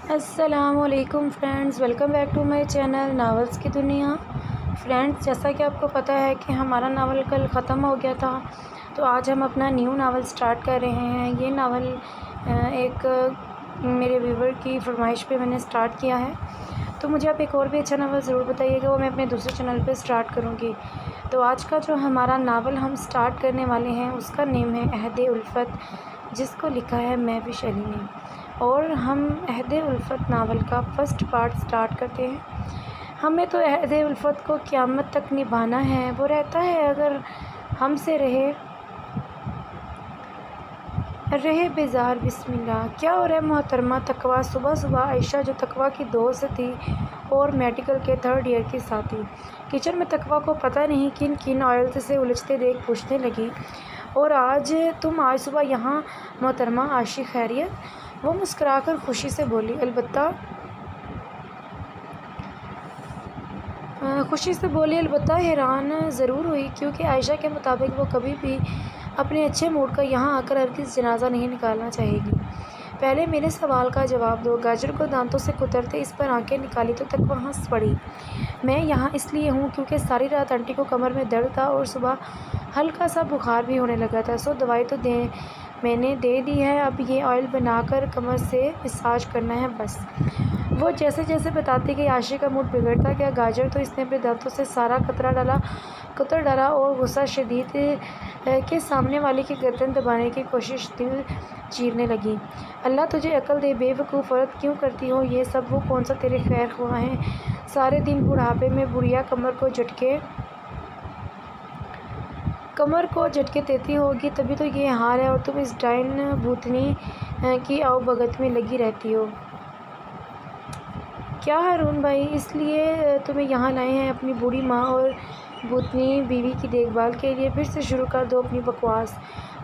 अस्सलामुअलैकुम friends, welcome back to my channel novels की दुनिया। फ्रेंड्स, जैसा कि आपको पता है कि हमारा नावल कल ख़त्म हो गया था, तो आज हम अपना न्यू नावल स्टार्ट कर रहे हैं। ये नावल एक मेरे व्यूवर की फरमाइश पे मैंने स्टार्ट किया है, तो मुझे आप एक और भी अच्छा नावल ज़रूर बताइएगा, वो मैं अपने दूसरे चैनल पे स्टार्ट करूँगी। तो आज का जो हमारा नावल हम स्टार्ट करने वाले हैं उसका नेम है अहद उल्फत, जिसको लिखा है महविश अली ने। और हम अहद उल्फत नावल का फ़र्स्ट पार्ट स्टार्ट करते हैं। हमें तो अहद उल्फत को क़यामत तक निभाना है, वो रहता है अगर हमसे रहे बेजार बिस्मिल्लाह। क्या हो रहा है मोहतरमा तकवा? सुबह सुबह आयशा, जो तकवा की दोस्त थी और मेडिकल के 3rd ईयर की साथी, किचन में तकवा को पता नहीं किन किन ऑयल से उलझते देख पूछने लगी, और आज सुबह यहाँ मोहतरमा आशी खैरियत? वो मुस्कुराकर खुशी से बोली, अलबत्ता हैरान ज़रूर हुई, क्योंकि आयशा के मुताबिक वो कभी भी अपने अच्छे मूड का यहाँ आकर हरगिज़ जनाजा नहीं निकालना चाहेगी। पहले मेरे सवाल का जवाब दो। गाजर को दांतों से कुतरते इस पर आंखें निकाली तो तकवा हंस पड़ी। मैं यहाँ इसलिए हूँ क्योंकि सारी रात आंटी को कमर में दर्द था और सुबह हल्का सा बुखार भी होने लगा था, सो दवाई तो मैंने दे दी है, अब ये ऑयल बनाकर कमर से मसाज करना है बस। वो जैसे जैसे बताती कि आशी का मूड बिगड़ता गया। गाजर तो इसने अपने दांतों से सारा कुतर डाला और गुस्सा शदीद के सामने वाले की गर्दन दबाने की कोशिश दिल चीरने लगी। अल्लाह तुझे अकल दे बेवकूफ़ औरत, क्यों करती हो ये सब? वो कौन सा तेरे खैर हुआ है? सारे दिन बुढ़ापे में बुढ़िया कमर को झटके देती होगी, तभी तो ये हाल है, और तुम इस डाइन भूतनी की आओ भगत में लगी रहती हो। क्या हारून भाई, इसलिए तुम्हें यहाँ लाए हैं अपनी बूढ़ी माँ और भूतनी बीवी की देखभाल के लिए? फिर से शुरू कर दो अपनी बकवास।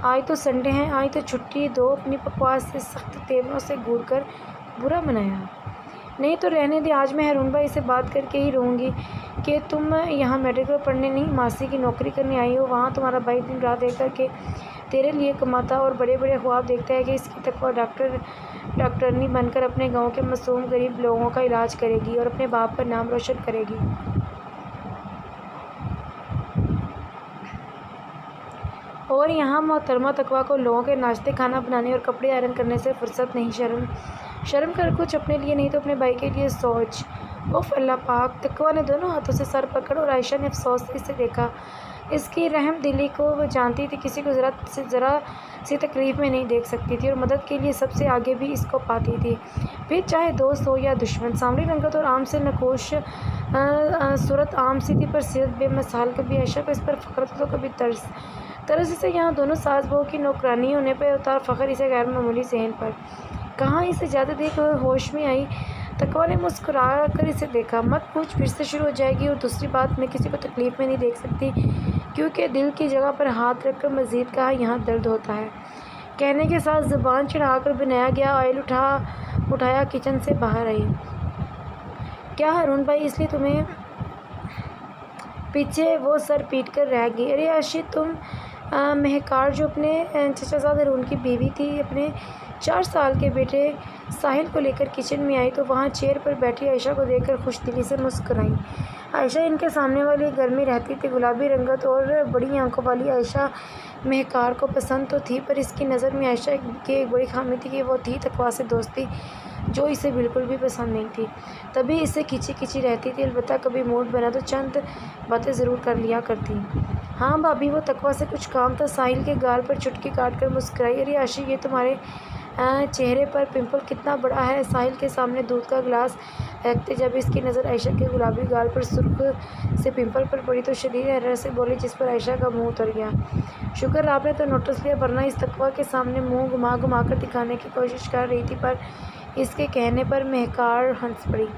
आज तो संडे है, आज तो छुट्टी दो। अपनी बकवास से सख्त तेवरों से घूर कर बुरा मनाया। नहीं तो रहने दे, आज मैं हारून भाई से बात करके ही रहूँगी कि तुम यहाँ मेडिकल पढ़ने नहीं, मासी की नौकरी करने आई हो। वहाँ तुम्हारा भाई दिन रात एक करके तेरे लिए कमाता और बड़े बड़े ख्वाब देखता है कि इसकी तकवा डॉक्टरनी बनकर अपने गांव के मासूम गरीब लोगों का इलाज करेगी और अपने बाप का नाम रोशन करेगी। और यहाँ मोहतरमा तकवा को लोगों के नाश्ते, खाना बनाने और कपड़े आयरन करने से फुर्सत नहीं। शर्म कर कुछ अपने लिए नहीं तो अपने भाई के लिए सोच। उफ अल्लाह पाक। तकवा ने दोनों हाथों से सर पकड़ और आयशा ने अफसोस से इसे देखा। इसकी रहम दिली को वो जानती थी, किसी को ज़रा सी तकलीफ़ में नहीं देख सकती थी और मदद के लिए सबसे आगे भी इसको पाती थी, फिर चाहे दोस्त हो या दुश्मन। सांवली रंगत और आम से नकोश सूरत आम सी थी, पर सेहत बेमिसाल। कभी आयशा को इस पर फ़ख्र तो कभी तरस इसे यहाँ दोनों सास बहू की नौकरानी होने पर होता और फ़ख्र इसे गैर मामूली सहन पर। कहाँ इसे ज़्यादा देख होश में आई। तकवा ने मुस्कुरा कर इसे देखा। मत पूछ, फिर से शुरू हो जाएगी। और दूसरी बात, मैं किसी को तकलीफ़ में नहीं देख सकती, क्योंकि दिल की जगह पर हाथ रखकर मज़ीद कहा, यहाँ दर्द होता है। कहने के साथ ज़ुबान चढ़ाकर बनाया गया ऑयल उठाया किचन से बाहर आई। क्या हारून भाई, इसलिए तुम्हें पीछे वो सर पीट कर रह गई? अरे आशी, तुम महकार जो अपने चचाजाद हारून की बीवी थी, अपने 4 साल के बेटे साहिल को लेकर किचन में आई तो वहाँ चेयर पर बैठी आयशा को देखकर खुशदिली से मुस्कुराई। आयशा इनके सामने वाले घर में रहती थी। गुलाबी रंगत और बड़ी आंखों वाली आयशा महकार को पसंद तो थी, पर इसकी नज़र में आयशा की एक बड़ी खामी थी कि वो थी तकवा से दोस्ती, जो इसे बिल्कुल भी पसंद नहीं थी। तभी इससे खिंची रहती थी। अलबत्ता कभी मूड बना तो चंद बातें ज़रूर कर लिया करती। हाँ भाभी, वो तकवा से कुछ काम था। साहिल के गाल पर चुटकी काट कर मुस्कुराई। अरे आशी, ये तुम्हारे चेहरे पर पिंपल कितना बड़ा है? साहिल के सामने दूध का गिलास रखते जब इसकी नज़र आयशा के गुलाबी गाल पर सुर्ख से पिंपल पर पड़ी तो शदीद हैरत से बोली, जिस पर आयशा का मुंह उतर गया। शुक्र आपने तो नोटिस लिया, वरना इस तकवा के सामने मुंह घुमा कर दिखाने की कोशिश कर रही थी, पर इसके कहने पर महकार हंस पड़ी।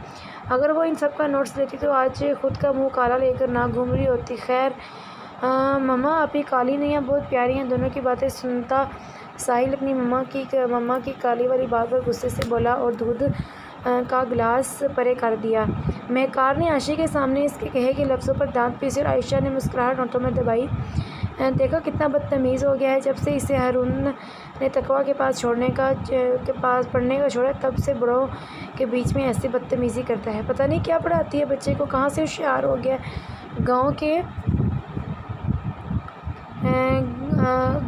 अगर वो इन सब का नोट्स लेती तो आज खुद का मुँह काला लेकर ना घूम रही होती। खैर मम्मा, आप ही काली नहीं हैं, बहुत प्यारी हैं। दोनों की बातें सुनता साहिल अपनी मम्मा की काली वाली बात पर गुस्से से बोला और दूध का गिलास परे कर दिया। महकार ने आशी के सामने इसके कहे के लफ्ज़ों पर दांत पीसे और आयशा ने मुस्कुराहट होंठों में दबाई। देखा कितना बदतमीज़ हो गया है। जब से इसे हारून ने तकवा के पास पढ़ने का छोड़ा, तब से बड़ों के बीच में ऐसी बदतमीज़ी करता है। पता नहीं क्या पढ़ाती है बच्चे को, कहाँ से होशियार हो गया। गांव के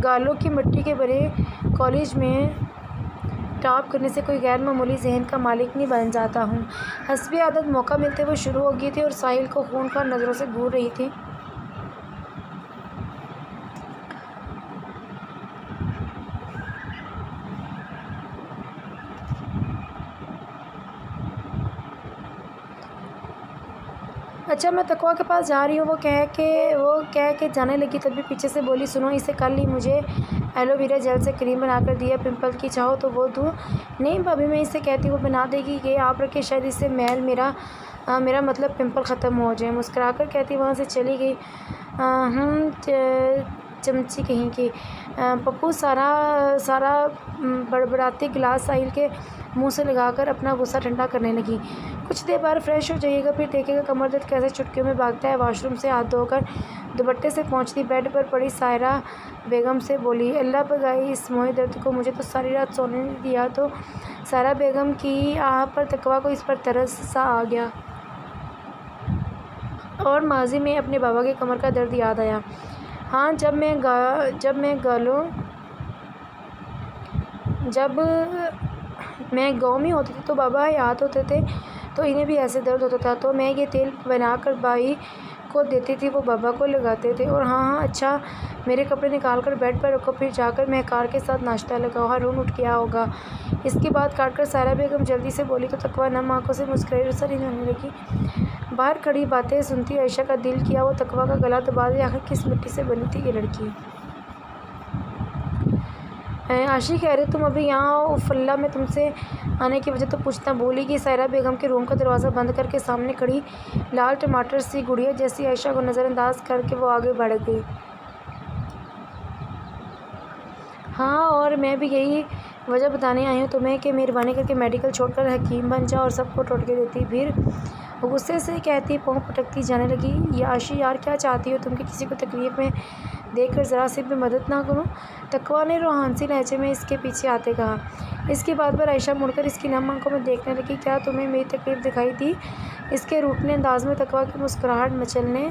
गालों की मिट्टी के बने कॉलेज में टॉप करने से कोई गैर मामूली जहन का मालिक नहीं बन जाता हूँ। हस्बी आदत मौका मिलते वो शुरू हो गई थी और साहिल को खूनखार नज़रों से घूर रही थी। अच्छा, मैं तकवा के पास जा रही हूँ, वो कह के जाने लगी। तभी पीछे से बोली, सुनो, इसे कल ही मुझे एलोवेरा जेल से क्रीम बनाकर दिया, पिंपल की चाहो तो वो दूँ? नहीं भाभी, मैं इसे कहती वो बना देगी। ये आप रखे, शायद इससे मैल मेरा मतलब पिंपल ख़त्म हो जाए। मुस्कुराकर कहती वहाँ से चली गई। चमची कहीं की। पप्पू सारा बड़बड़ाती गिलास साहिल के मुंह से लगाकर अपना गुस्सा ठंडा करने लगी। कुछ देर बाद फ्रेश हो जाइएगा, फिर देखेगा कमर दर्द कैसे चुटकियों में भागता है। वॉशरूम से हाथ धोकर दुपट्टे से पहुंचती बेड पर पड़ी सायरा बेगम से बोली, अल्लाह बगाई इस मोए दर्द को, मुझे तो सारी रात सोने नहीं दिया। तो सायरा बेगम की आह पर तकवा को इस पर तरस सा आ गया और माजी में अपने बाबा के कमर का दर्द याद आया। हाँ, जब मैं गाँव में होती थी तो बाबा हयात होते थे, तो इन्हें भी ऐसे दर्द होता था। तो मैं ये तेल बनाकर भाई को देती थी, वो बाबा को लगाते थे। और हाँ, अच्छा, मेरे कपड़े निकाल कर बेड पर रखो, फिर जाकर महकार के साथ नाश्ता लगाओ, हारून उठ गया होगा। इसकी बात काटकर सायरा बेगम जल्दी से बोली तो तकवा नम आँखों से मुस्कुराई और सर हिलाने लगी। बाहर खड़ी बातें सुनती आयशा का दिल किया वो तकवा का गला दबा दे। आखिर किस मिट्टी से बनी थी ये लड़की। आशी कह रहे तुम अभी यहाँ हो? फल्ला, मैं तुमसे आने की वजह तो पूछना भूल ही गई। सायरा बेगम के रूम का दरवाज़ा बंद करके सामने खड़ी लाल टमाटर सी गुड़िया जैसी आयशा को नज़रअंदाज करके वो आगे बढ़ गई। हाँ, और मैं भी यही वजह बताने आई हूँ तुम्हें कि मेहरबानी करके मेडिकल छोड़कर हकीम बन जाओ और सबको टोटके देती। फिर गुस्से से कहती, पाँव पटकती जाने लगी, आशी यार क्या चाहती हो तुम कि किसी को तकलीफ़ में देखकर ज़रा सी भी मदद ना करूं? तकवा ने रोहानसी लहजे में इसके पीछे आते कहा। इसकी बात पर आयशा मुड़कर इसकी नम आंखों में देखने लगी। क्या तुम्हें मेरी तकलीफ़ दिखाई दी? इसके रूठने अंदाज में तकवा की मुस्कुराहट मचलने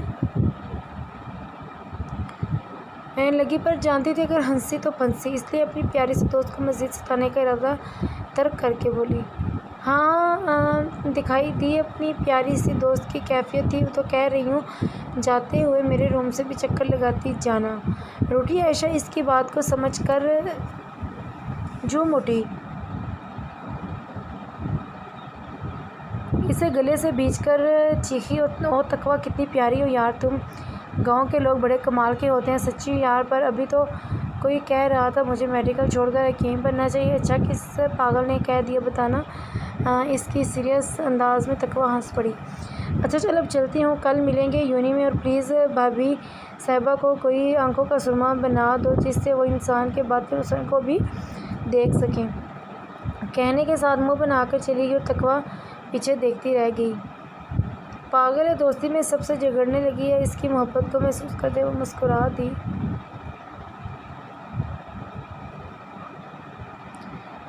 लगी, पर जानती थी अगर हंसी तो फंसी, इसलिए अपनी प्यारी से दोस्त को मज़ीद सताने का इरादा तर्क करके बोली, हाँ दिखाई दी अपनी प्यारी सी दोस्त की कैफियत थी तो कह रही हूँ, जाते हुए मेरे रूम से भी चक्कर लगाती जाना। रूठी आयशा इसकी बात को समझकर झूम उठी। इसे गले से भींचकर चीखी, और तकवा कितनी प्यारी हो यार तुम, गांव के लोग बड़े कमाल के होते हैं सच्ची यार। पर अभी तो कोई कह रहा था मुझे मेडिकल छोड़कर हकीम बनना चाहिए। अच्छा, किस पागल ने कह दिया बताना? इसकी सीरियस अंदाज में तकवा हंस पड़ी। अच्छा चल अब चलती हूँ, कल मिलेंगे यूनी में, और प्लीज़ भाभी साहिबा को कोई आंखों का सुरमा बना दो जिससे वो इंसान के बातें हुस्न को भी देख सकें। कहने के साथ मुँह बनाकर चली गई और तकवा पीछे देखती रह गई। पागल है, दोस्ती में सबसे झगड़ने लगी है। इसकी मोहब्बत को महसूस करते हुए मुस्कुरा दी।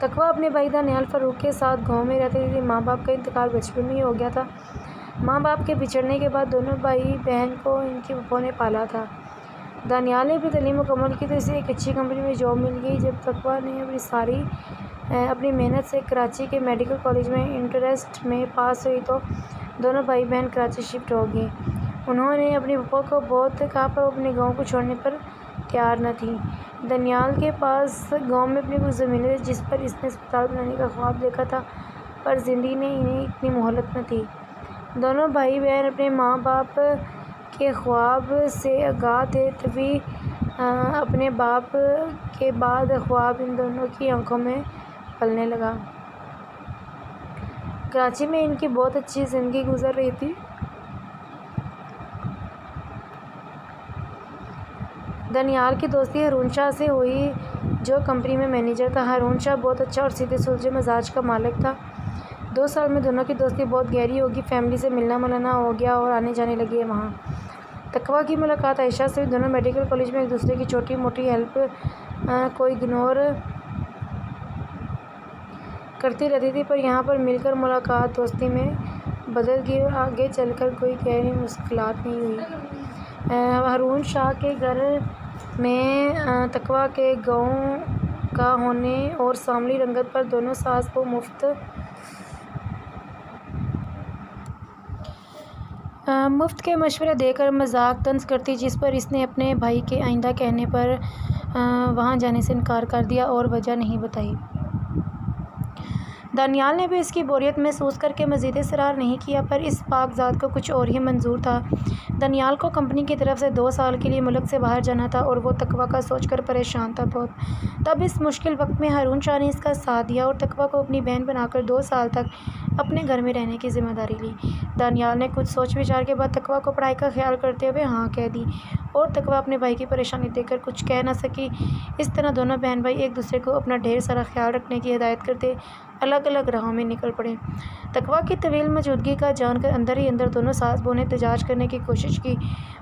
तकवा अपने भाई दानियाल फ़ारूक के साथ गांव में रहती थी। माँ बाप का इंतकाल बचपन में ही हो गया था। माँ बाप के बिछड़ने के बाद दोनों भाई बहन को इनकी फूफो ने पाला था। दानियाल ने भी तालीम मुकम्मल की तो इसे एक अच्छी कंपनी में जॉब मिल गई। जब तकवा ने अपनी मेहनत से कराची के मेडिकल कॉलेज में इंटरेस्ट में पास हुई तो दोनों भाई बहन कराची शिफ्ट हो गए। उन्होंने अपनी फूफो को बहुत कहा पर अपने गाँव को छोड़ने पर तैयार न थी। दानियाल के पास गांव में अपनी कुछ ज़मीनें थी जिस पर इसने अस्पताल बनाने का ख्वाब देखा था, पर ज़िंदगी ने इन्हें इतनी मोहलत न थी। दोनों भाई बहन अपने माँ बाप के ख्वाब से आगाह थे, तभी अपने बाप के बाद ख्वाब इन दोनों की आंखों में पलने लगा। कराची में इनकी बहुत अच्छी ज़िंदगी गुजर रही थी। दानियाल की दोस्ती हारून शाह से हुई जो कंपनी में मैनेजर था। हारून शाह बहुत अच्छा और सीधे सुलझे मिजाज का मालिक था। 2 साल में दोनों की दोस्ती बहुत गहरी होगी। फैमिली से मिलना मिलाना हो गया और आने जाने लगी है वहाँ। तकवा की मुलाकात आयशा से हुई। दोनों मेडिकल कॉलेज में एक दूसरे की छोटी मोटी हेल्प को इग्नोर करती रहती थी, पर यहाँ पर मिलकर मुलाकात दोस्ती में बदल गई और आगे चलकर कोई गहरी मुश्किलात नहीं हुई। हारून शाह के घर में तकवा के गाँव का होने और सांवली रंगत पर दोनों सास को मुफ्त के मशवरे देकर मजाक तंज करती, जिस पर इसने अपने भाई के आइंदा कहने पर वहाँ जाने से इनकार कर दिया और वजह नहीं बताई। दानियाल ने भी इसकी बोरियत महसूस करके मज़ीद इसरार नहीं किया, पर इस पाकज़ात को कुछ और ही मंजूर था। दानियाल को कंपनी की तरफ से 2 साल के लिए मुल्क से बाहर जाना था और वो तकवा का सोचकर परेशान था बहुत। तब इस मुश्किल वक्त में हारून शाह ने इसका साथ दिया और तकवा को अपनी बहन बनाकर 2 साल तक अपने घर में रहने की जिम्मेदारी ली। दानियाल ने कुछ सोच विचार के बाद तकवा को पढ़ाई का ख्याल करते हुए हाँ कह दी और तकवा अपने भाई की परेशानी देखकर कुछ कह न सकी। इस तरह दोनों बहन भाई एक दूसरे को अपना ढेर सारा ख्याल रखने की हिदायत करते अलग अलग राहों में निकल पड़े। तकवा की तवील मौजूदगी का जानकर अंदर ही अंदर दोनों सास बहू ने एहतजाज करने की कोशिश की,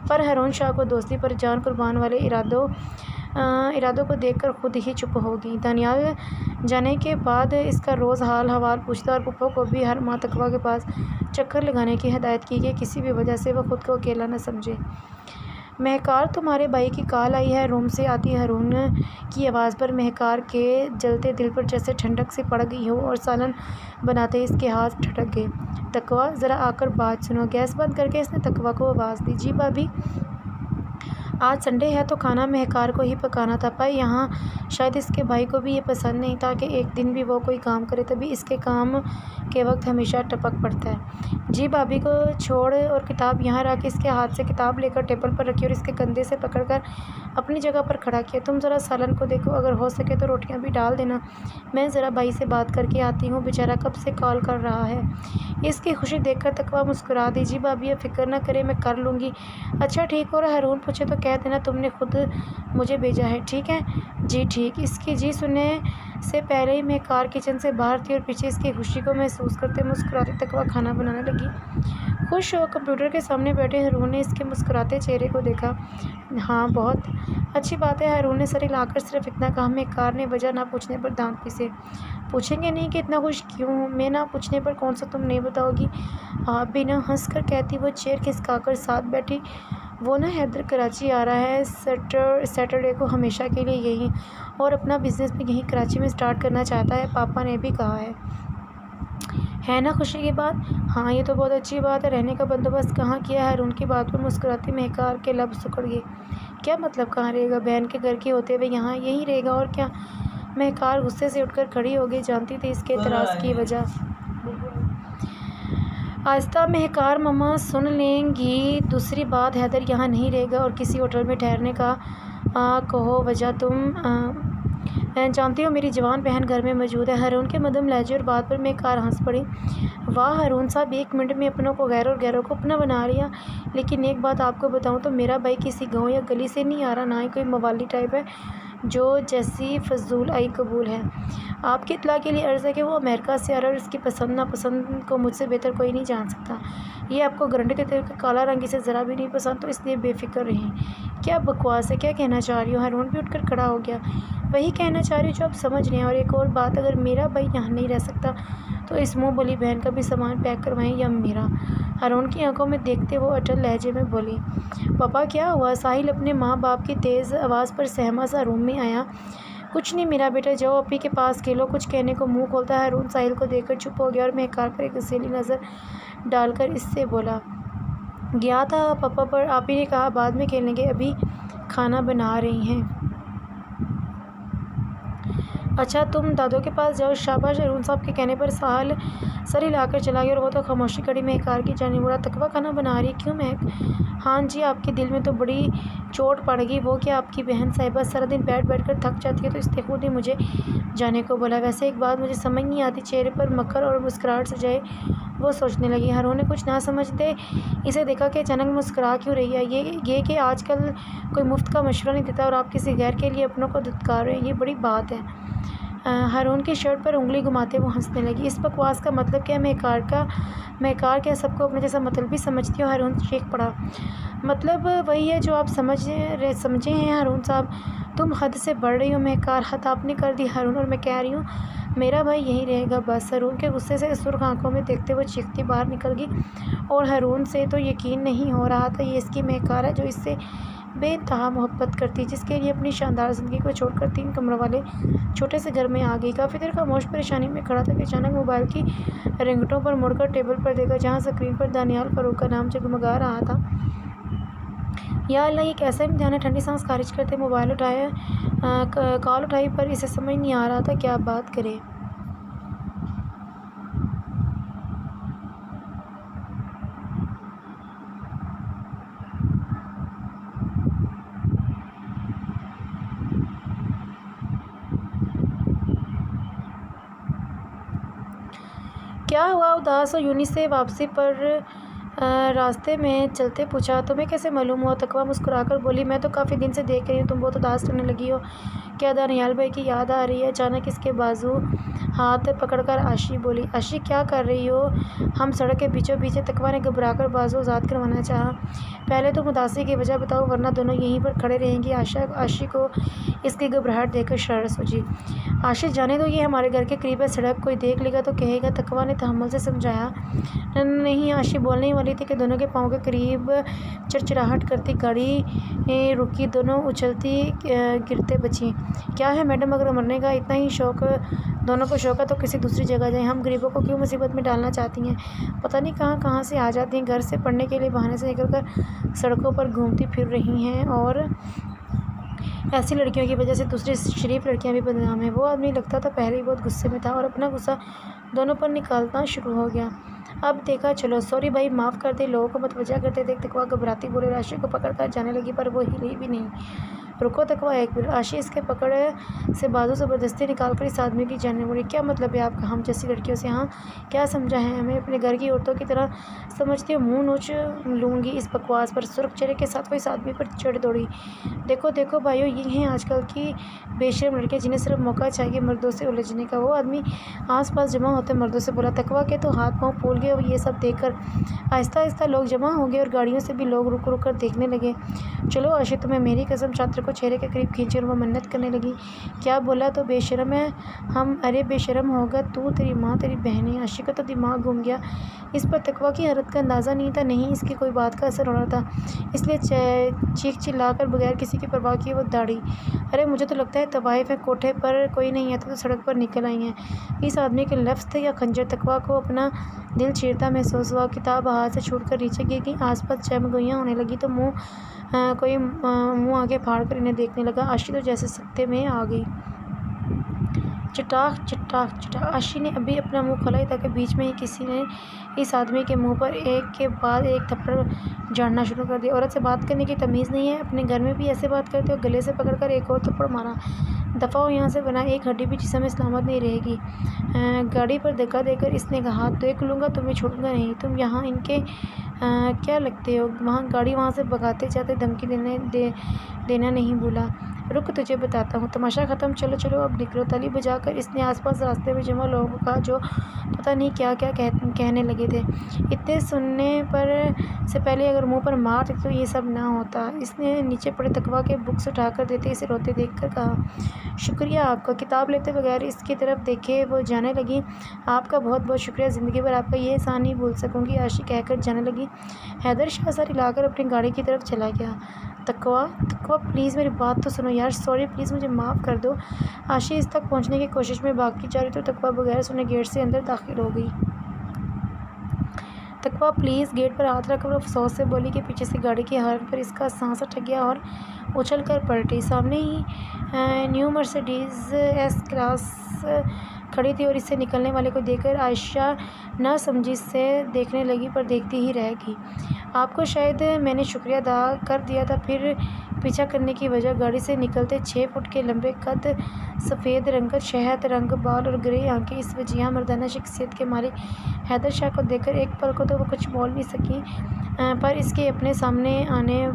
पर हारून शाह को दोस्ती पर जान कुर्बान वाले इरादों को देखकर खुद ही चुप हो गई। दानियाल जाने के बाद इसका रोज़ हाल हवाल पूछता और पुप्पो को भी हर माह तकवा के पास चक्कर लगाने की हिदायत की कि किसी भी वजह से वह खुद को अकेला न समझे। महकार, तुम्हारे भाई की कॉल आई है। रूम से आती हारून की आवाज़ पर महकार के जलते दिल पर जैसे ठंडक सी पड़ गई हो और सालन बनाते इसके हाथ ठटक गए। तकवा, ज़रा आकर बात सुनो। गैस बंद करके इसने तकवा को आवाज़ दी। जी भाभी, आज संडे है तो खाना महकार को ही पकाना था, पर यहाँ शायद इसके भाई को भी ये पसंद नहीं था कि एक दिन भी वो कोई काम करे, तभी इसके काम के वक्त हमेशा टपक पड़ता है। जी भाभी को छोड़ और किताब यहाँ रख के इसके हाथ से किताब लेकर टेबल पर रखी और इसके कंधे से पकड़कर अपनी जगह पर खड़ा किया। तुम ज़रा सालन को देखो, अगर हो सके तो रोटियाँ भी डाल देना। मैं ज़रा भाई से बात करके आती हूँ, बेचारा कब से कॉल कर रहा है। इसकी खुशी देखकर तकवा मुस्कुरा दी। जी भाभी, अब फिक्र न करे, मैं कर लूँगी। अच्छा ठीक, और हारून पूछे तो कह देना तुमने खुद मुझे भेजा है, ठीक है? जी ठीक। इसकी जी सुनने से पहले ही मैं कार किचन से बाहर थी और पीछे इसकी खुशी को महसूस करते मुस्कुराती तकवा खाना बनाने लगी। खुश हो कंप्यूटर के सामने बैठे हारून ने इसके मुस्कुराते चेहरे को देखा। हाँ, बहुत अच्छी बात है। हारून ने सर हिलाकर सिर्फ इतना कहा। मैं कार ने वजह ना पूछने पर दांत पीसे। पूछेंगे नहीं कि इतना खुश क्यों हूँ? मैं ना पूछने पर कौन सा तुम नहीं बताओगी? आप भी ना, हंस कर कहती वो चेयर खिसकाकर साथ बैठी। वो ना हैदर कराची आ रहा है सैटरडे को हमेशा के लिए यहीं, और अपना बिज़नेस भी यहीं कराची में स्टार्ट करना चाहता है, पापा ने भी कहा है ना खुशी की बात? हाँ, ये तो बहुत अच्छी बात है। रहने का बंदोबस्त कहाँ किया है? उनकी बात पर मुस्कुराती महकार के लब सिकुड़ गए। क्या मतलब कहाँ रहेगा? बहन के घर के होते हुए यहाँ यहीं रहेगा और क्या? महकार गुस्से से उठकर खड़ी हो गई, जानती थी इसके एतराज़ की वजह। आहिस्ता, महकार मम्मा सुन लेंगी। दूसरी बात, हैदर यहाँ नहीं रहेगा और किसी होटल में ठहरने का कहो वजह तुम जानती हो। मेरी जवान बहन घर में मौजूद है। हारून के मदम लहजे और बात पर महकार हंस पड़ी। वाह हारून साहब, 1 मिनट में अपनों को गैर और गैरों को अपना बना लिया। लेकिन एक बात आपको बताऊं तो मेरा भाई किसी गांव या गली से नहीं आ रहा, ना ही कोई मवाली टाइप है जो जैसी फजूल आई कबूल है। आपकी इत्तला के लिए अर्ज़ है कि वो अमेरिका से आ रहा है और इसकी पसंद नापसंद को मुझसे बेहतर कोई नहीं जान सकता। ये आपको गारंटी देते हुए कि काला रंग इसे ज़रा भी नहीं पसंद, तो इसलिए बेफिक्र रहें। क्या बकवास है, क्या कहना चाह रही हो? हारून भी उठकर खड़ा हो गया। वही कहना चाह रही हूँ जो आप समझ रहे हैं। और एक और बात, अगर मेरा भाई यहाँ नहीं रह सकता तो इस मुँह बोली बहन का भी सामान पैक करवाएं या मेरा। हारून की आंखों में देखते वो अटल लहजे में बोली। पापा क्या हुआ? साहिल अपने माँ बाप की तेज़ आवाज़ पर सहमा सा रूम में आया। कुछ नहीं मेरा बेटा, जाओ अपी के पास खेलो। कुछ कहने को मुंह खोलता है हारून साहिल को देखकर चुप हो गया और महकार पर एक हसीली नज़र डालकर इससे बोला। गया था पापा, पर आप ही ने कहा बाद में खेलेंगे, अभी खाना बना रही हैं। अच्छा, तुम दादो के पास जाओ। शाबाश। हारून साहब के कहने पर साहिल सर हिलाकर चला गया और वो तो खामोशी कड़ी महकार की जाने मुड़ा। तकवा खाना बना रही? क्यों महक? हाँ जी, आपके दिल में तो बड़ी चोट पड़ गई। वो क्या, आपकी बहन साहिबा सारा दिन बैठ बैठ कर थक जाती है तो इसने खुद ही मुझे जाने को बोला। वैसे एक बात मुझे समझ नहीं आती, चेहरे पर मक्खर और मुस्कुराहट से जाए वो सोचने लगी। हारून ने कुछ ना समझते इसे देखा कि अचानक मुस्कुरा क्यों रही है। ये कि आजकल कोई मुफ्त का मशवरा नहीं देता और आप किसी गैर के लिए अपनों को धुतकार रहे हैं, ये बड़ी बात है। हारून की शर्ट पर उंगली घुमाते वो हंसने लगी। इस बकवास का मतलब क्या? महकार क्या सबको अपने जैसा मतलबी समझती हो? हारून चीख पड़ा। मतलब वही है जो आप समझे हैं हारून साहब। तुम हद से बढ़ रही हो महकार। हद आपने कर दी हारून, और मैं कह रही हूँ मेरा भाई यहीं रहेगा बस। हारून के गुस्से से सुर्ख आंखों में देखते हुए चीखती बाहर निकल गई। और हारून से तो यकीन नहीं हो रहा था ये इसकी महकार है जो इससे बेइंतहा मोहब्बत करती, जिसके लिए अपनी शानदार ज़िंदगी को छोड़कर 3 कमरों वाले छोटे से घर में आ गई। काफ़ी देर खामोश परेशानी में खड़ा था कि अचानक मोबाइल की रिंगटोन पर मुड़कर टेबल पर देखा, जहाँ स्क्रीन पर दानियाल फ़ारूक का नाम जगमगा रहा था। या अल्लाह, ये कैसा इम्तिहान है? ठंडी सांस खारिज करते मोबाइल उठाया, कॉल उठाई, पर इसे समझ नहीं आ रहा था क्या बात करे। क्या हुआ? उदास और यूनी से वापसी पर रास्ते में चलते पूछा। तुम्हें कैसे मालूम हुआ? तकवा मुस्कुराकर बोली, मैं तो काफ़ी दिन से देख रही हूँ तुम बहुत उदास लगने लगी हो। क्या दानियाल भाई की याद आ रही है? अचानक इसके बाजू हाथ पकड़कर आशी बोली। आशी, क्या कर रही हो? हम सड़क के बीचों बीच। तकवा ने घबराकर बाजू आज़ाद करवाना चाहा। पहले तुम उदासी की वजह बताओ, वरना दोनों यहीं पर खड़े रहेंगी। आशी को इसकी घबराहट देखकर शरारत सूझी। आशी, जाने दो, ये हमारे घर के करीब है, सड़क कोई देख लेगा तो कहेगा। तकवा ने तहम्मुल से समझाया। नहीं, आशी बोलने ही वाली थी कि दोनों के पाँव के करीब चिड़चिड़ाहट करती गाड़ी रुकी। दोनों उछलती गिरते बची। क्या है मैडम, अगर मरने का इतना ही शौक दोनों को शौक है तो किसी दूसरी जगह जाएं। हम गरीबों को क्यों मुसीबत में डालना चाहती हैं? पता नहीं कहाँ कहाँ से आ जाती हैं। घर से पढ़ने के लिए बहाने से निकलकर सड़कों पर घूमती फिर रही हैं, और ऐसी लड़कियों की वजह से दूसरी शरीफ लड़कियां भी बदनाम हैं। वो आदमी लगता था पहले ही बहुत गुस्से में था और अपना गुस्सा दोनों पर निकालना शुरू हो गया। अब देखा चलो, सॉरी भाई, माफ़ कर दे, लोगों को मतवजा करते देख तकवा घबराती बोले। राशि को पकड़कर जाने लगी, पर वो हिली भी नहीं। रुको तकवा, एक मिनट। आशी इसके पकड़ से बाजू ज़बरदस्ती निकालकर इस आदमी की जाने मुड़ी। क्या मतलब है आपका? हम जैसी लड़कियों से यहाँ क्या समझा है? हमें अपने घर की औरतों की तरह समझती हो? मुँह नोच लूँगी इस बकवास पर। सुर्ख चेहरे के साथ वो इस आदमी पर चढ़ दौड़ी। देखो देखो भाइयों, ये हैं आजकल की बेशर्म लड़कियाँ जिन्हें सिर्फ मौका चाहिए मर्दों से उलझने का। वो आदमी आसपास जमा होते मर्दों से बोला। तकवा के तो हाथ पाँव फूल गए और ये सब देखकर आहिस्ता आहिस्ता लोग जमा हो गए और गाड़ियों से भी लोग रुक रुक कर देखने लगे। चलो आशी, तुम्हें मेरी कसम। छात्र को चेहरे के करीब खींचकर वो मन्नत करने लगी। क्या बोला? तो बेशर्म है हम? अरे बेशर्म होगा तू, तेरी माँ, तेरी बहनें। आशी का तो दिमाग घूम गया। इस पर तकवा की हरकत का अंदाज़ा नहीं था, नहीं इसकी कोई बात का असर हो रहा था, इसलिए चीख चिल्लाकर बगैर किसी की परवाह किए वो दाढ़ी। अरे मुझे तो लगता है तवाइफ है, कोठे पर कोई नहीं आता तो सड़क पर निकल आई हैं। इस आदमी के लफ्ज़ थे या खंजर? तकवा को अपना दिल चीरता महसूस हुआ। किताब हाथ से छूटकर नीचे गिर गई। आसपास चमगोइयाँ होने लगी तो कोई मुँह आगे फाड़ कर इन्हें देखने लगा। आशी तो जैसे सत्ते में आ गई। चटाक चटाक चटाक। आशी ने अभी अपना मुंह खोला ही ताकि बीच में ही किसी ने इस आदमी के मुंह पर एक के बाद एक थप्पड़ झाड़ना शुरू कर दिया। औरत से बात करने की तमीज़ नहीं है? अपने घर में भी ऐसे बात करते हो? गले से पकड़कर एक और थप्पड़ मारा। दफ़ा हो यहाँ से, बना एक हड्डी भी जिस्म में सलामत नहीं रहेगी। गाड़ी पर धक्का देकर इसने कहा, देख लूँगा, तुम्हें छोड़ूंगा नहीं। तुम यहाँ इनके क्या लगते हो? वहाँ गाड़ी वहाँ से भगाते जाते धमकी देना नहीं भूला। रुक, तुझे बताता हूँ। तमाशा ख़त्म, चलो चलो अब निकलो। ताली बजाकर इसने आसपास रास्ते में जमा लोगों को कहा जो पता नहीं क्या क्या कहने लगे थे। इतने सुनने पर से पहले अगर मुंह पर मार देते तो ये सब ना होता। इसने नीचे पड़े तकवा के बुक्स उठाकर देते इसे रोते देखकर कहा, शुक्रिया आपका। किताब लेते बगैर इसकी तरफ देखे वो जाने लगी। आपका बहुत बहुत शुक्रिया, ज़िंदगी भर आपका ये एहसान नहीं भूल सकूँगी, आशी कहकर जाने लगी। हैदर शाह सर हिलाकर अपनी गाड़ी की तरफ चला गया। तकवा प्लीज़ मेरी बात तो सुनो यार, सॉरी प्लीज़ मुझे माफ़ कर दो। आशी इस तक पहुंचने की कोशिश में भागती जा रही तो तकवा बगैर सुने गेट से अंदर दाखिल हो गई। तकवा प्लीज़, गेट पर हाथ रखकर अफसोस से बोली कि पीछे से गाड़ी की हॉर्न पर इसका सांस अटक गया और उछल कर पलटी। सामने ही न्यू मर्सिडीज़ एस क्लास खड़ी थी और इससे निकलने वाले को देखकर आयशा ना समझी से देखने लगी, पर देखती ही रह गई। आपको शायद मैंने शुक्रिया अदा कर दिया था, फिर पीछा करने की वजह। गाड़ी से निकलते 6 फुट के लंबे कद, सफ़ेद रंग, शहद रंग बाल और ग्रे आंखें, इस वजिया मर्दाना शख्सियत के मालिक हैदर शाह को देखकर एक पल को तो वो कुछ बोल नहीं सकी, पर इसके अपने सामने आने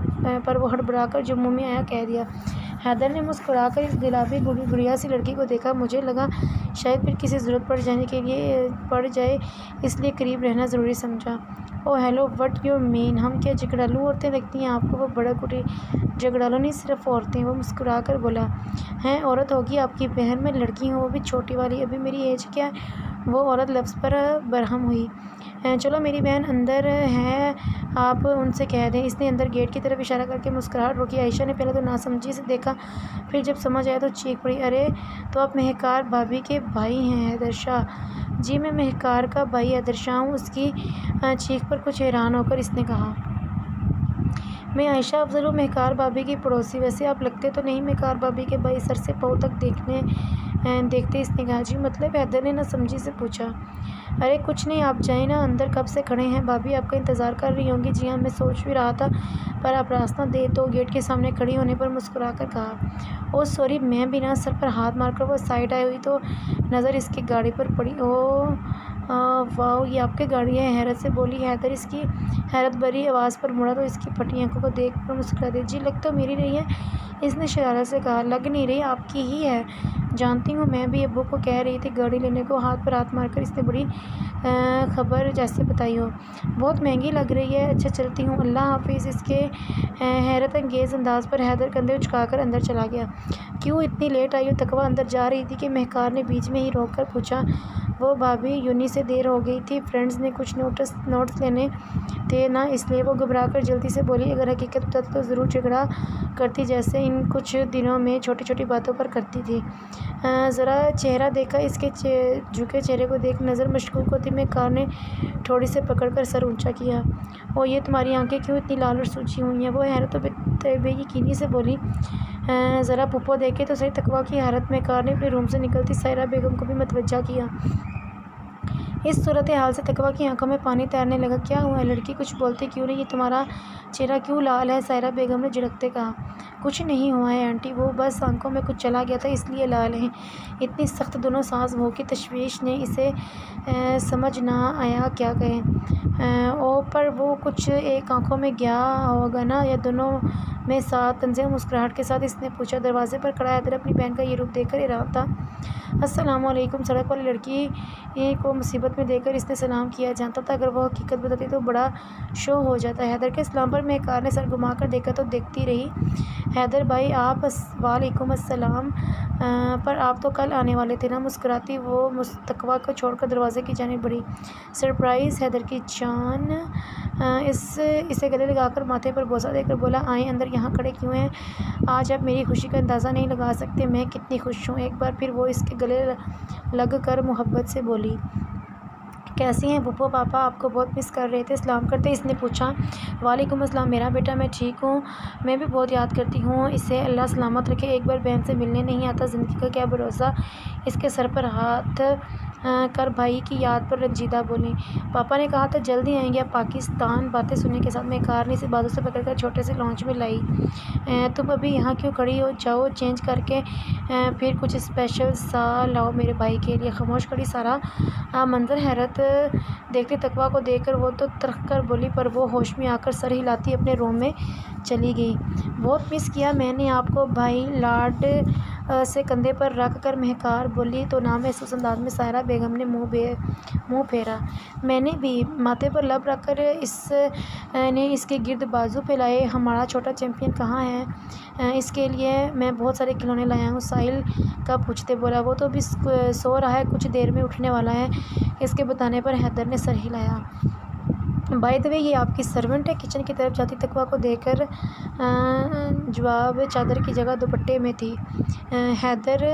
पर वो हड़बड़ाकर जो मुँह में आया कह दिया, हैदर ने मुस्कुराकर इस गुलाबी गुड़िया सी लड़की को देखा। मुझे लगा शायद फिर किसी ज़रूरत पड़ जाए, इसलिए करीब रहना ज़रूरी समझा। Oh hello, what you mean? हम क्या झगड़ालू औरतें लगती हैं आपको? वो बड़ा कुटी झगड़ालू नहीं, सिर्फ औरतें। वो मुस्कुराकर बोला, हैं औरत होगी आपकी बहन, मैं लड़की हूँ, वो भी छोटी वाली। अभी मेरी एज क्या है? वो औरत लफ्ज़ पर बरहम हुई। चलो मेरी बहन अंदर है, आप उनसे कह दें। इसने अंदर गेट की तरफ इशारा करके मुस्कुराहट रोकी। आयशा ने पहले तो नासमझी से देखा, फिर जब समझ आया तो चीख पड़ी, अरे तो आप महकार भाभी के भाई हैं हैदर शाह? जी मैं महकार का भाई हैदर शाह हूँ। उसकी चीख पर कुछ हैरान होकर इसने कहा, मैं आयशा अफजल हूँ, महकार भाभी की पड़ोसी। वैसे आप लगते तो नहीं महकार भाभी के भाई। सर से पाँव तक देखते इसने कहा, जी मतलब? हैदर ने ना समझी से पूछा। अरे कुछ नहीं, आप जाए ना, अंदर कब से खड़े हैं, भाभी आपका इंतज़ार कर रही होंगी। जी हाँ, मैं सोच भी रहा था, पर आप रास्ता दे तो गेट के सामने खड़ी होने पर मुस्कुरा कर कहा, ओ सॉरी। मैं भी ना सर पर हाथ मारकर वो साइड आई हुई तो नज़र इसकी गाड़ी पर पड़ी। ओ वाह, ये आपकी गाड़ी है? हैरत से बोली हैदर। इसकी हैरत भरी आवाज़ पर मुड़ा तो इसकी फटी आंखों को देख कर मुस्कुरा दी। जी लग तो मेरी रही है, इसने शरारत से कहा। लग नहीं रही, आपकी ही है। जानती हूँ, मैं भी अब्बू को कह रही थी गाड़ी लेने को। हाथ पर हाथ मारकर इसने बड़ी खबर जैसे बताई हो। बहुत महंगी लग रही है। अच्छा चलती हूँ, अल्लाह हाफिज़। इसके हैरत अंगेज़ अंदाज़ पर हैदर कंधे उचकाकर अंदर चला गया। क्यों इतनी लेट आई हो? तकवा अंदर जा रही थी कि महकार ने बीच में ही रोक कर पूछा। वो भाभी, यूनी से देर हो गई थी, फ्रेंड्स ने कुछ नोट्स लेने थे ना, इसलिए। वो घबराकर जल्दी से बोली। अगर हकीकत बताती तो ज़रूर झगड़ा करती, जैसे इन कुछ दिनों में छोटी छोटी बातों पर करती थी। ज़रा चेहरा देखा, इसके झुके चेहरे को देख नज़र मशकूक होती महकार ने थोड़ी से पकड़कर सर ऊंचा किया। ओ ये तुम्हारी आंखें क्यों इतनी लाल और सूजी हुई हैं? वो हैरत बेयकीनी से बोली। ज़रा पुप्पो देखे तो सही। तकवा की हैरत महकार ने अपने रूम से निकलती सायरा बेगम को भी मतवज्जा किया। इस सूरत हाल से तकवा की आंखों में पानी तैरने लगा। क्या हुआ है लड़की, कुछ बोलती क्यों नहीं? ये तुम्हारा चेहरा क्यों लाल है? सायरा बेगम ने झिड़कते कहा। कुछ नहीं हुआ है आंटी, वो बस आंखों में कुछ चला गया था इसलिए लाल हैं। इतनी सख्त दोनों सांस वो की तशवीश ने इसे समझ ना आया क्या कहें। ओ पर वो कुछ एक आंखों में गया होगा ना, या दोनों में साथ? तंज़े मुस्कुराहट के साथ इसने पूछा। दरवाजे पर खड़ा हैदर अपनी बहन का ये रूप देखकर हैरान था। अस्सलामुअलैकुम। सड़क वाली लड़की को मुसीबत में देखकर इसने सलाम किया। जानता था अगर वो हकीकत बताती तो बड़ा शो हो जाता। हैदर के सलाम पर महकार ने सर घुमाकर देखा तो देखती रही। हैदर भाई आप? वालेकुम अस्सलाम। पर आप तो कल आने वाले थे ना? मुस्कुराती वो मुस्तकवा को छोड़कर दरवाजे की जानिब बढ़ी। सरप्राइज़ हैदर की जान। इसे गले लगाकर माथे पर बोसा देकर बोला, आए अंदर, यहाँ खड़े क्यों हैं? आज आप मेरी खुशी का अंदाज़ा नहीं लगा सकते मैं कितनी खुश हूँ। एक बार फिर वो इसके गले लग कर मोहब्बत से बोली, कैसी हैं पुप्पो? पापा आपको बहुत मिस कर रहे थे। सलाम करते इसने पूछा। वालेकुम अस्सलाम मेरा बेटा, मैं ठीक हूँ। मैं भी बहुत याद करती हूँ इसे, अल्लाह सलामत रखे। एक बार बहन से मिलने नहीं आता, ज़िंदगी का क्या भरोसा। इसके सर पर हाथ कर भाई की याद पर रंजीदा बोली। पापा ने कहा था जल्दी आएंगे आप पाकिस्तान। बातें सुनने के साथ मैं कार ने इसे बाजू से पकड़कर छोटे से लॉन्च में लाई। तुम अभी यहाँ क्यों खड़ी हो? जाओ चेंज करके फिर कुछ स्पेशल सा लाओ मेरे भाई के लिए। खामोश खड़ी सारा मंजर हैरत देखते तकवा को देखकर वो तो तरक कर बोली, पर वो होश में आकर सर हिलाती अपने रूम में चली गई। बहुत मिस किया मैंने आपको भाई। लाड से कंधे पर रख कर महकार बोली तो नामहसूस अंदाज में सायरा बेगम ने मुँह फेरा। मैंने भी। माथे पर लब रख कर ने इसके गिर्द बाजू फैलाए। हमारा छोटा चैम्पियन कहाँ है? इसके लिए मैं बहुत सारे खिलौने लाया हूँ। साहिल का पूछते बोला। वो तो अभी सो रहा है, कुछ देर में उठने वाला है। इसके बताने पर हैदर ने सर हिलाया। बाय द वे ये आपकी सर्वेंट है? किचन की तरफ जाती तकवा को देखकर जवाब चादर की जगह दुपट्टे में थी। हैदर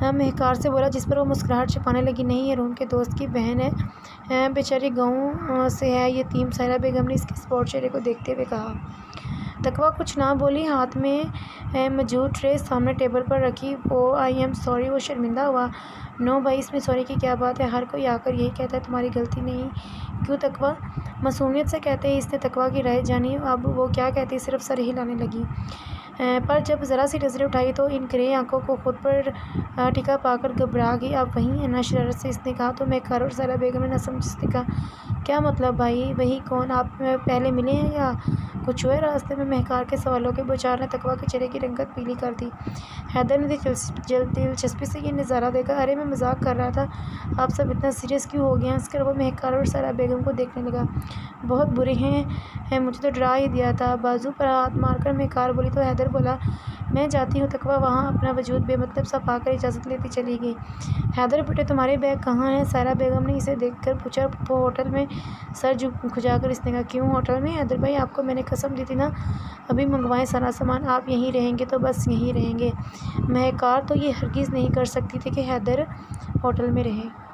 महकार से बोला, जिस पर वो मुस्कुराहट छिपाने लगी। नहीं, ये रूम के दोस्त की बहन है, बेचारी गाँव से है, यतीम। सायरा बेगम ने इसके स्पॉट चेहरे को देखते हुए कहा। तकवा कुछ ना बोली। हाथ में मौजूद ट्रे सामने टेबल पर रखी। ओ आई एम सॉरी, वो शर्मिंदा हुआ। नो भाई, इसमें सॉरी की क्या बात है? हर कोई आकर यही कहता है तुम्हारी गलती नहीं। क्यों तकवा? मासूमियत से कहते हैं। इसने तकवा की राय जानी। अब वो क्या कहती, सिर्फ सर हिलाने लगी। पर जब ज़रा सी नज़रें उठाई तो इन ग्रे आंखों को खुद पर टिका पाकर घबरा गई। आप वहीं है ना? शरारत से इसने कहा। तो मैं कर और सायरा बेगम ने न समझ कहा, क्या मतलब भाई? वही कौन? आप पहले मिले हैं या कुछ हुआ है रास्ते में? महकार के सवालों के बौछार ने तकवा के चेहरे की रंगत पीली कर दी। हैदर ने दिलचस्पी से ये नज़ारा देखा। अरे मैं मजाक कर रहा था, आप सब इतना सीरियस क्यों हो गए हैं? इसकर वो महकार और सारा बेगम को देखने लगा। बहुत बुरे हैं, मुझे तो डरा ही दिया था। बाजू पर हाथ मारकर महकार बोली तो हैदर बोला, मैं जाती हूँ। तकवा वहाँ अपना वजूद बेमतलब सा पाकर इजाज़त लेती चली गई। हैदर बेटे तुम्हारे बैग कहाँ हैं? सारा बेगम ने इसे देखकर पूछा। वो होटल में। सर खुजाकर इसने कहा, क्यों होटल में? हैदर भाई आपको मैंने कसम दी थी ना, अभी मंगवाएं सारा सामान, आप यहीं रहेंगे तो बस यहीं रहेंगे। महकार तो ये हरगिज़ नहीं कर सकती थी कि हैदर होटल में रहे।